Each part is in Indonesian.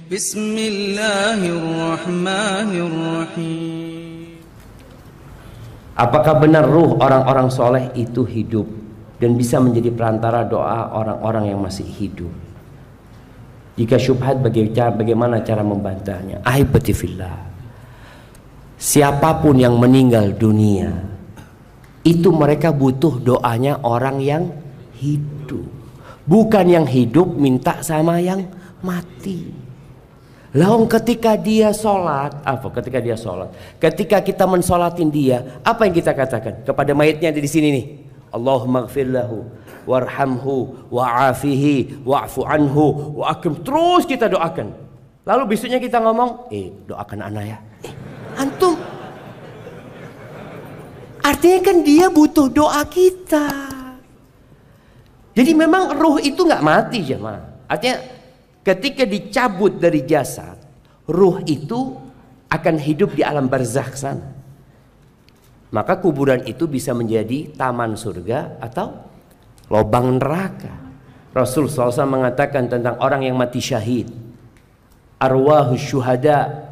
Bismillahirrahmanirrahim. Apakah benar ruh orang-orang soleh itu hidup dan bisa menjadi perantara doa orang-orang yang masih hidup? Jika syubhat, bagaimana cara membantahnya? Ahibati fillah, siapapun yang meninggal dunia itu mereka butuh doanya orang yang hidup, bukan yang hidup minta sama yang mati. Lalu ketika dia sholat, ketika kita mensolatin dia, apa yang kita katakan kepada mayatnya di sini nih? Allahumma gfir lahu warhamhu wa'afihi wa'fu anhu wa'akim. Terus kita doakan. Lalu besoknya kita ngomong, doakan anak ya. Antum, artinya kan dia butuh doa kita. Jadi memang ruh itu nggak mati jemaah. Artinya ketika dicabut dari jasad, ruh itu akan hidup di alam barzakh sana. Maka kuburan itu bisa menjadi taman surga atau lubang neraka. Rasul SAW mengatakan tentang orang yang mati syahid, arwahus syuhada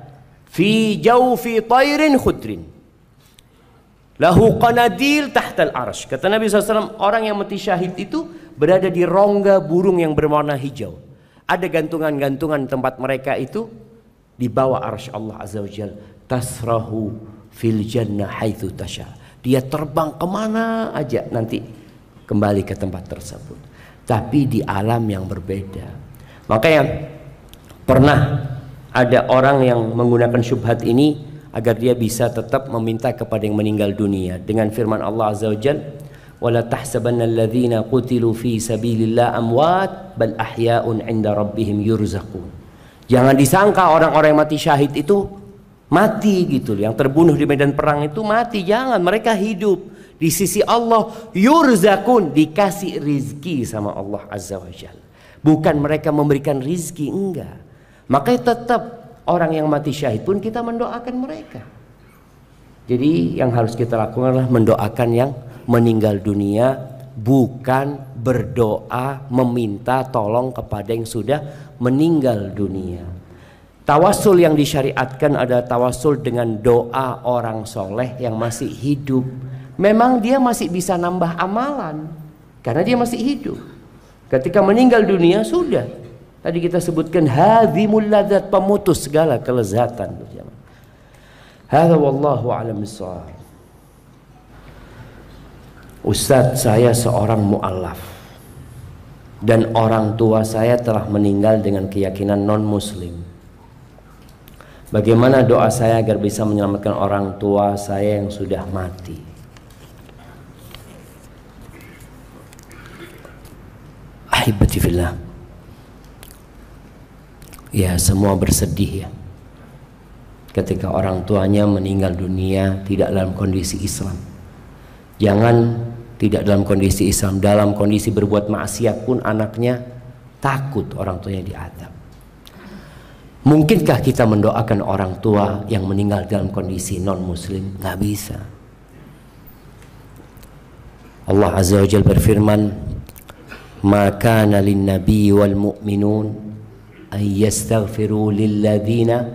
fi jawfi tayrin khudrin lahu qanadil tahtal arsh. Kata Nabi SAW, orang yang mati syahid itu berada di rongga burung yang berwarna hijau. Ada gantungan-gantungan tempat mereka itu di bawah arsy Allah Azza wa Jalla. Tasrahu fil jannah haitsu tasha. Dia terbang kemana aja nanti kembali ke tempat tersebut. Tapi di alam yang berbeda. Makanya pernah ada orang yang menggunakan syubhat ini agar dia bisa tetap meminta kepada yang meninggal dunia dengan firman Allah Azza wa Jalla, wala tahsabanna alladhina qutilu fi sabilillah amwat bal ahya'un 'inda rabbihim yurzaqun. Jangan disangka orang-orang yang mati syahid itu mati gitu, yang terbunuh di medan perang itu mati. Jangan, mereka hidup di sisi Allah, yurzaqun, dikasih rizki sama Allah Azza wa Jalla. Bukan mereka memberikan rizki, enggak. Makanya tetap orang yang mati syahid pun kita mendoakan mereka. Jadi yang harus kita lakukan adalah mendoakan yang meninggal dunia, bukan berdoa meminta tolong kepada yang sudah meninggal dunia. Tawasul yang disyariatkan adalah tawasul dengan doa orang soleh yang masih hidup. Memang dia masih bisa nambah amalan karena dia masih hidup. Ketika meninggal dunia sudah, tadi kita sebutkan hadzimul ladzat, pemutus segala kelezatan. Hadza wallahu a'lam bissawab. Ustadz, saya seorang mu'allaf dan orang tua saya telah meninggal dengan keyakinan non muslim. Bagaimana doa saya agar bisa menyelamatkan orang tua saya yang sudah mati? Ahibati fillah, ya semua bersedih ya ketika orang tuanya meninggal dunia tidak dalam kondisi Islam. Jangan tidak dalam kondisi Islam, dalam kondisi berbuat maksiat pun anaknya takut orang tuanya diadab. Mungkinkah kita mendoakan orang tua yang meninggal dalam kondisi non muslim? Nggak bisa. Allah Azza wa Jalla berfirman, ma kana lin nabi wal mu'minun ay yastaghfiru lil ladzina,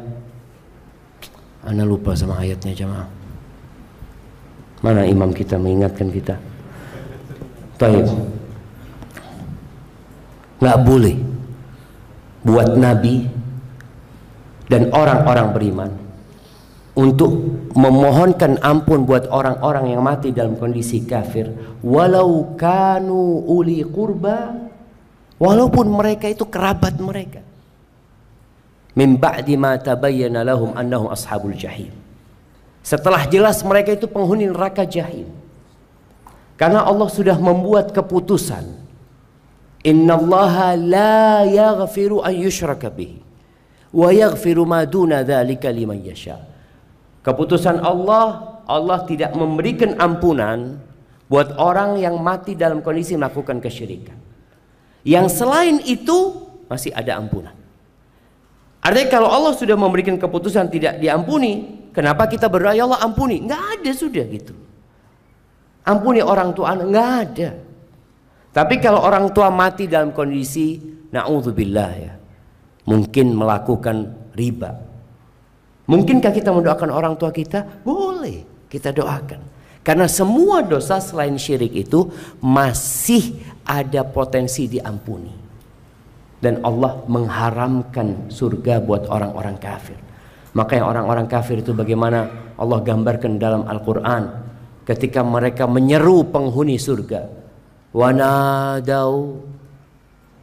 ana lupa sama ayatnya jemaah. Mana imam kita mengingatkan kita? Baik. Nggak boleh buat nabi dan orang-orang beriman untuk memohonkan ampun buat orang-orang yang mati dalam kondisi kafir, walau kanu uli qurba, walaupun mereka itu kerabat mereka. Min ba'di ma tabayyana lahum annahum ashabul jahim. Setelah jelas mereka itu penghuni neraka jahim. Karena Allah sudah membuat keputusan, innallaha la yaghfiru an yushraka bihi wa yaghfiru ma duna dzalika liman yasha. Keputusan Allah, Allah tidak memberikan ampunan buat orang yang mati dalam kondisi melakukan kesyirikan. Yang selain itu masih ada ampunan. Artinya kalau Allah sudah memberikan keputusan tidak diampuni, kenapa kita berdoa ya Allah ampuni? Nggak ada sudah gitu. Ampuni orang tua anak, nggak ada. Tapi kalau orang tua mati dalam kondisi na'udzubillah ya, mungkin melakukan riba. Mungkinkah kita mendoakan orang tua kita? Boleh kita doakan. Karena semua dosa selain syirik itu masih ada potensi diampuni. Dan Allah mengharamkan surga buat orang-orang kafir. Makanya orang-orang kafir itu bagaimana Allah gambarkan dalam Al-Quran ketika mereka menyeru penghuni surga. Wanadau,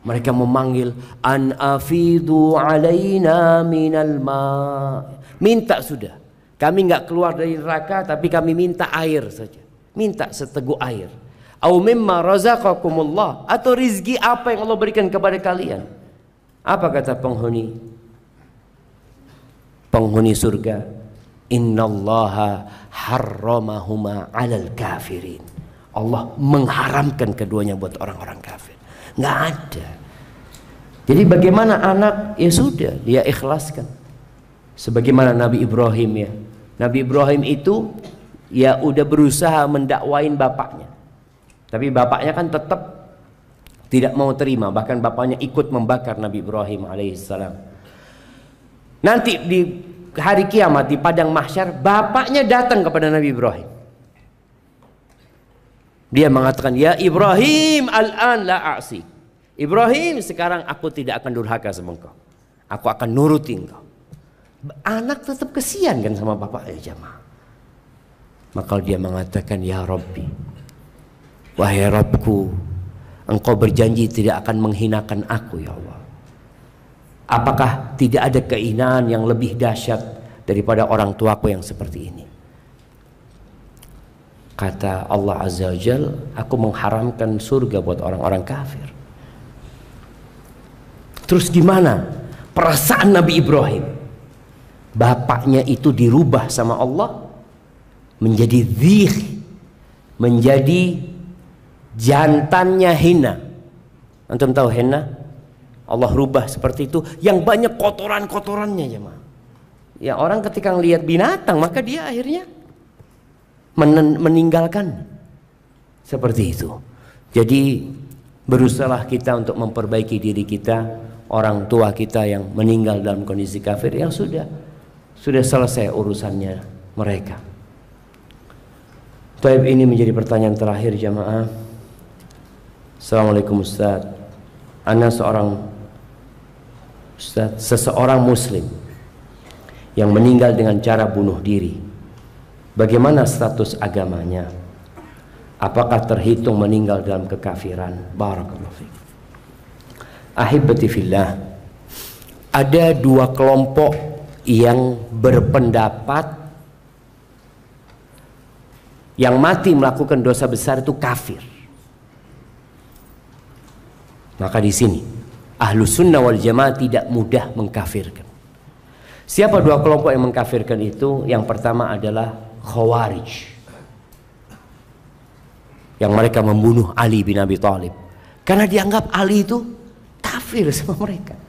mereka memanggil, an afidu alaina minal ma. Minta sudah. Kami nggak keluar dari neraka, tapi kami minta air saja. Minta seteguk air. Au mimma razaqakumullah, atau rizki apa yang Allah berikan kepada kalian. Apa kata penghuni surga? Innallaha harramahuma 'alal kafirin. Allah mengharamkan keduanya buat orang-orang kafir. Nggak ada. Jadi bagaimana anak? Ya sudah, dia ikhlaskan. Sebagaimana Nabi Ibrahim ya. Nabi Ibrahim itu ya udah berusaha mendakwain bapaknya. Tapi bapaknya kan tetap tidak mau terima. Bahkan bapaknya ikut membakar Nabi Ibrahim alaihissalam. Nanti di hari kiamat di padang mahsyar, bapaknya datang kepada Nabi Ibrahim. Dia mengatakan, ya Ibrahim, al-an la a'si. Ibrahim, sekarang aku tidak akan durhaka sama engkau. Aku akan nuruti engkau. Anak tetap kesian kan sama bapaknya, jamaah. Maka dia mengatakan, ya Rabbi, wahai Rabbku, engkau berjanji tidak akan menghinakan aku ya Allah. Apakah tidak ada kehinaan yang lebih dahsyat daripada orang tuaku yang seperti ini? Kata Allah Azza wa Jalla, aku mengharamkan surga buat orang-orang kafir. Terus gimana perasaan Nabi Ibrahim? Bapaknya itu dirubah sama Allah menjadi dzikh, menjadi jantannya hina. Antum tahu henna? Allah rubah seperti itu, yang banyak kotoran-kotorannya ya, Ma. Ya, orang ketika ngelihat binatang maka dia akhirnya meninggalkan seperti itu. Jadi berusahalah kita untuk memperbaiki diri kita, orang tua kita yang meninggal dalam kondisi kafir yang sudah selesai urusannya mereka. Taib, ini menjadi pertanyaan terakhir jamaah. Assalamualaikum Ustaz. Ana seseorang muslim yang meninggal dengan cara bunuh diri. Bagaimana status agamanya? Apakah terhitung meninggal dalam kekafiran? Barakallahu fiik. Ahibati fillah, ada dua kelompok yang berpendapat yang mati melakukan dosa besar itu kafir. Maka di sini Ahlus Sunnah wal Jamaah tidak mudah mengkafirkan. Siapa dua kelompok yang mengkafirkan itu? Yang pertama adalah Khawarij, yang mereka membunuh Ali bin Abi Thalib karena dianggap Ali itu kafir sama mereka.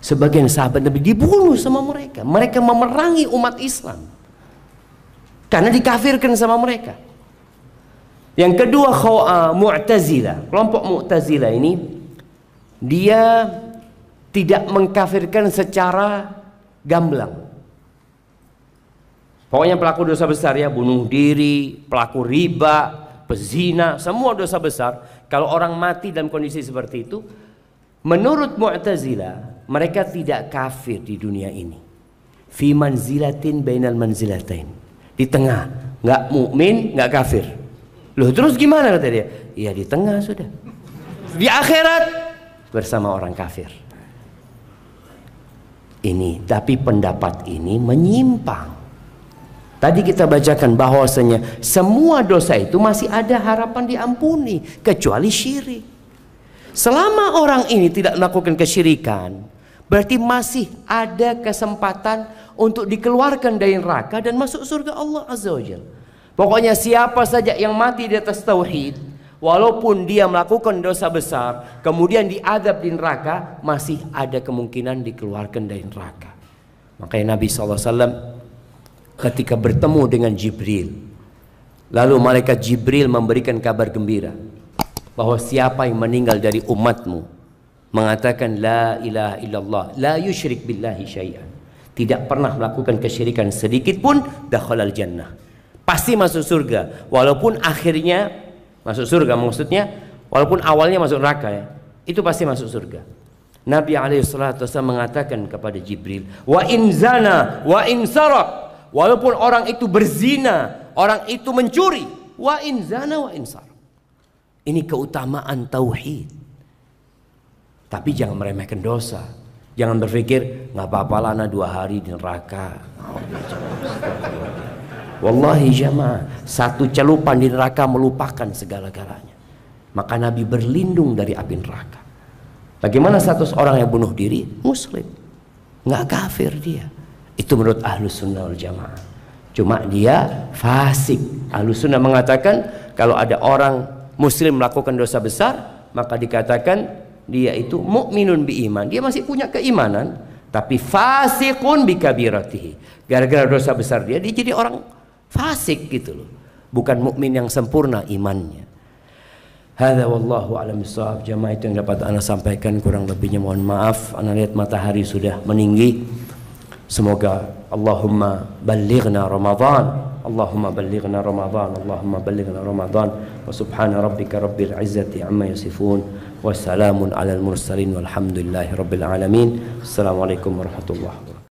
Sebagian sahabat Nabi dibunuh sama mereka. Mereka memerangi umat Islam karena dikafirkan sama mereka. Yang kedua Mu'tazilah. Kelompok Mu'tazilah ini dia tidak mengkafirkan secara gamblang. Pokoknya pelaku dosa besar ya, bunuh diri, pelaku riba, pezina, semua dosa besar. Kalau orang mati dalam kondisi seperti itu, menurut Mu'tazilah, mereka tidak kafir di dunia ini. Fi manzilatin bainal manzilatain. Di tengah, nggak mukmin, nggak kafir. Loh, terus gimana kata dia? Ya di tengah sudah. Di akhirat bersama orang kafir. Ini, tapi pendapat ini menyimpang. Tadi kita bacakan bahwasanya semua dosa itu masih ada harapan diampuni kecuali syirik. Selama orang ini tidak melakukan kesyirikan, berarti masih ada kesempatan untuk dikeluarkan dari neraka dan masuk surga Allah Azza wa Jalla. Pokoknya siapa saja yang mati di atas tauhid, walaupun dia melakukan dosa besar, kemudian diadab di neraka, masih ada kemungkinan dikeluarkan dari neraka. Makanya Nabi SAW ketika bertemu dengan Jibril, lalu malaikat Jibril memberikan kabar gembira bahwa siapa yang meninggal dari umatmu mengatakan la ilaha illallah, la yusyrik billahi syai'an, tidak pernah melakukan kesyirikan sedikit pun, dakhalal jannah, pasti masuk surga. Walaupun akhirnya masuk surga, maksudnya walaupun awalnya masuk neraka ya, itu pasti masuk surga. Nabi SAW mengatakan kepada Jibril, wa in zana wa in sarak, walaupun orang itu berzina, orang itu mencuri, wa in zana wa in sarak. Ini keutamaan tauhid. Tapi jangan meremehkan dosa. Jangan berpikir nggak apa-apa lah, 2 hari di neraka. Wallahi jamaah, 1 celupan di neraka melupakan segala-galanya. Maka Nabi berlindung dari api neraka. Bagaimana status orang yang bunuh diri? Muslim, nggak kafir dia. Itu menurut Ahlus Sunnah wal Jamaah. Cuma dia fasik. Ahlus Sunnah mengatakan kalau ada orang Muslim melakukan dosa besar, maka dikatakan dia itu mukminun bi iman. Dia masih punya keimanan, tapi fasikun bi kabiratihi. Gara-gara dosa besar dia jadi orang fasik gitu loh. Bukan mukmin yang sempurna imannya. Hadza wallahu a'lam bissawab. Jamaah, itu yang dapat ana sampaikan, kurang lebihnya mohon maaf. Ana lihat matahari sudah meninggi. Semoga Allahumma ballighna Ramadan, Allahumma ballighna Ramadan, Allahumma ballighna Ramadan. Wa subhana rabbika rabbil izzati amma yasifun, wa salamun alal mursalin walhamdulillahi rabbil alamin. Assalamualaikum warahmatullahi wabarakatuh.